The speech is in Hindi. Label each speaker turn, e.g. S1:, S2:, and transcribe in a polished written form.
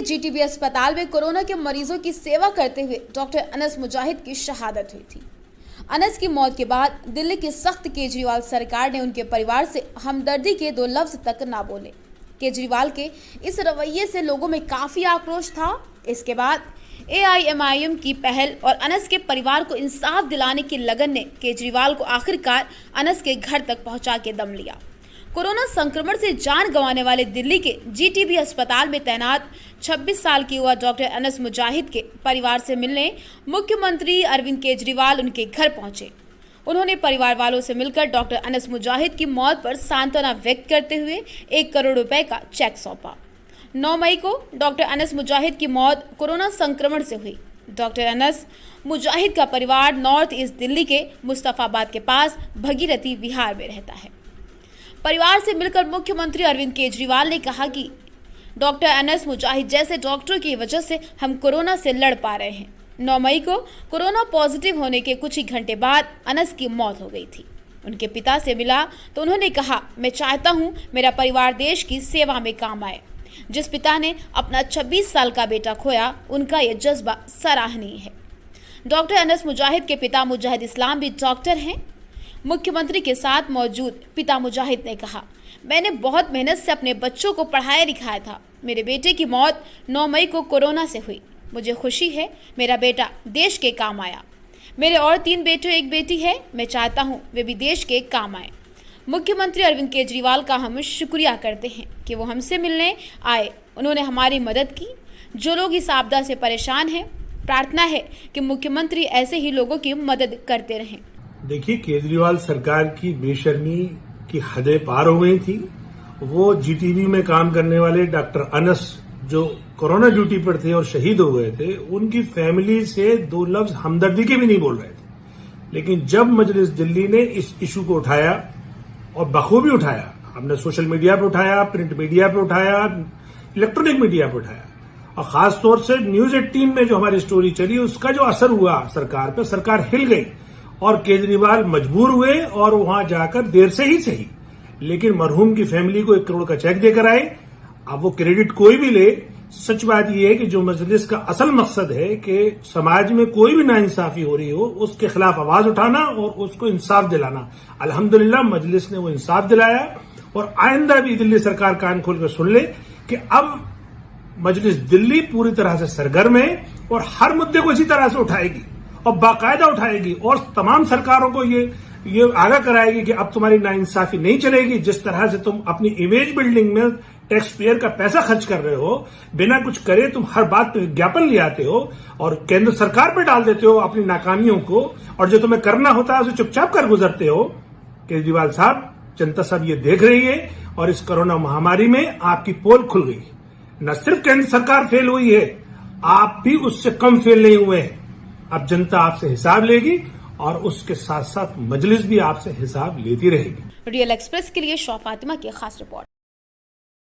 S1: जीटीबी अस्पताल में कोरोना के मरीजों की सेवा करते हुए डॉक्टर अनस मुजाहिद की शहादत हुई थी। अनस की मौत के बाद दिल्ली की सख्त केजरीवाल सरकार ने उनके परिवार से हमदर्दी के 2 लफ्ज तक ना बोले। केजरीवाल के इस रवैये से लोगों में काफी आक्रोश था। इसके बाद एआईएमआईएम की पहल और अनस के परिवार को इंसाफ दिलाने की लगन ने केजरीवाल को आखिरकार अनस के घर तक पहुंचा के दम लिया। कोरोना संक्रमण से जान गंवाने वाले दिल्ली के जीटीबी अस्पताल में तैनात 26 साल की युवा डॉक्टर अनस मुजाहिद के परिवार से मिलने मुख्यमंत्री अरविंद केजरीवाल उनके घर पहुंचे। उन्होंने परिवार वालों से मिलकर डॉक्टर अनस मुजाहिद की मौत पर सांत्वना व्यक्त करते हुए 1 करोड़ रुपए का चेक सौंपा। 9 मई को डॉक्टर अनस मुजाहिद की मौत कोरोना संक्रमण से हुई। डॉक्टर अनस मुजाहिद का परिवार नॉर्थ ईस्ट दिल्ली के मुस्तफाबाद के पास भगीरथी विहार में रहता है। परिवार से मिलकर मुख्यमंत्री अरविंद केजरीवाल ने कहा कि डॉक्टर अनस मुजाहिद जैसे डॉक्टरों की वजह से हम कोरोना से लड़ पा रहे हैं। 9 मई को कोरोना पॉजिटिव होने के कुछ ही घंटे बाद अनस की मौत हो गई थी। उनके पिता से मिला तो उन्होंने कहा, मैं चाहता हूं मेरा परिवार देश की सेवा में काम आए। जिस पिता ने अपना 26 साल का बेटा खोया, उनका यह जज्बा सराहनीय है। डॉक्टर अनस मुजाहिद के पिता मुजाहिद इस्लाम भी डॉक्टर हैं। मुख्यमंत्री के साथ मौजूद पिता मुजाहिद ने कहा, मैंने बहुत मेहनत से अपने बच्चों को पढ़ाया लिखाया था। मेरे बेटे की मौत 9 मई को कोरोना से हुई। मुझे खुशी है मेरा बेटा देश के काम आया। मेरे और 3 बेटे 1 बेटी है। मैं चाहता हूं वे भी देश के काम आए। मुख्यमंत्री अरविंद केजरीवाल का हम शुक्रिया करते हैं कि वो हमसे मिलने आए। उन्होंने हमारी मदद की। जो लोग इस आपदा से परेशान हैं, प्रार्थना है कि मुख्यमंत्री ऐसे ही लोगों की मदद करते रहें।
S2: देखिए, केजरीवाल सरकार की बेशर्मी की हदें पार हो गई थी। वो जीटीबी में काम करने वाले डॉक्टर अनस जो कोरोना ड्यूटी पर थे और शहीद हो गए थे, उनकी फैमिली से 2 लफ्ज हमदर्दी के भी नहीं बोल रहे थे। लेकिन जब मजलिस दिल्ली ने इस इशू को उठाया और बखूबी उठाया, हमने सोशल मीडिया पर उठाया, प्रिंट मीडिया पर उठाया, इलेक्ट्रॉनिक मीडिया पर उठाया और खासतौर से न्यूज 18 में जो हमारी स्टोरी चली, उसका जो असर हुआ सरकार पर, सरकार हिल गई और केजरीवाल मजबूर हुए और वहां जाकर देर से ही सही लेकिन मरहूम की फैमिली को 1 करोड़ का चेक देकर आए। अब वो क्रेडिट कोई भी ले, सच बात यह है कि जो मजलिस का असल मकसद है कि समाज में कोई भी नाइंसाफी हो रही हो, उसके खिलाफ आवाज उठाना और उसको इंसाफ दिलाना। अल्हम्दुलिल्लाह मजलिस ने वो इंसाफ दिलाया और आइंदा भी दिल्ली सरकार कान खोल कर सुन ले कि अब मजलिस दिल्ली पूरी तरह से सरगर्म है और हर मुद्दे को इसी तरह से उठाएगी और बाकायदा उठाएगी और तमाम सरकारों को ये आगाह कराएगी कि अब तुम्हारी नाइंसाफी नहीं चलेगी। जिस तरह से तुम अपनी इमेज बिल्डिंग में टैक्स पेयर का पैसा खर्च कर रहे हो, बिना कुछ करे तुम हर बात पे विज्ञापन ले आते हो और केंद्र सरकार पे डाल देते हो अपनी नाकामियों को, और जो तुम्हें करना होता है उसे चुपचाप कर गुजरते हो। केजरीवाल साहब, जनता सब ये देख रही है और इस कोरोना महामारी में आपकी पोल खुल गई। न सिर्फ केंद्र सरकार फेल हुई है, आप भी उससे कम फेल नहीं हुए हैं। अब जनता आपसे हिसाब लेगी और उसके साथ साथ मजलिस भी आपसे हिसाब लेती रहेगी।
S1: रियल एक्सप्रेस के लिए शौ फातिमा की खास रिपोर्ट।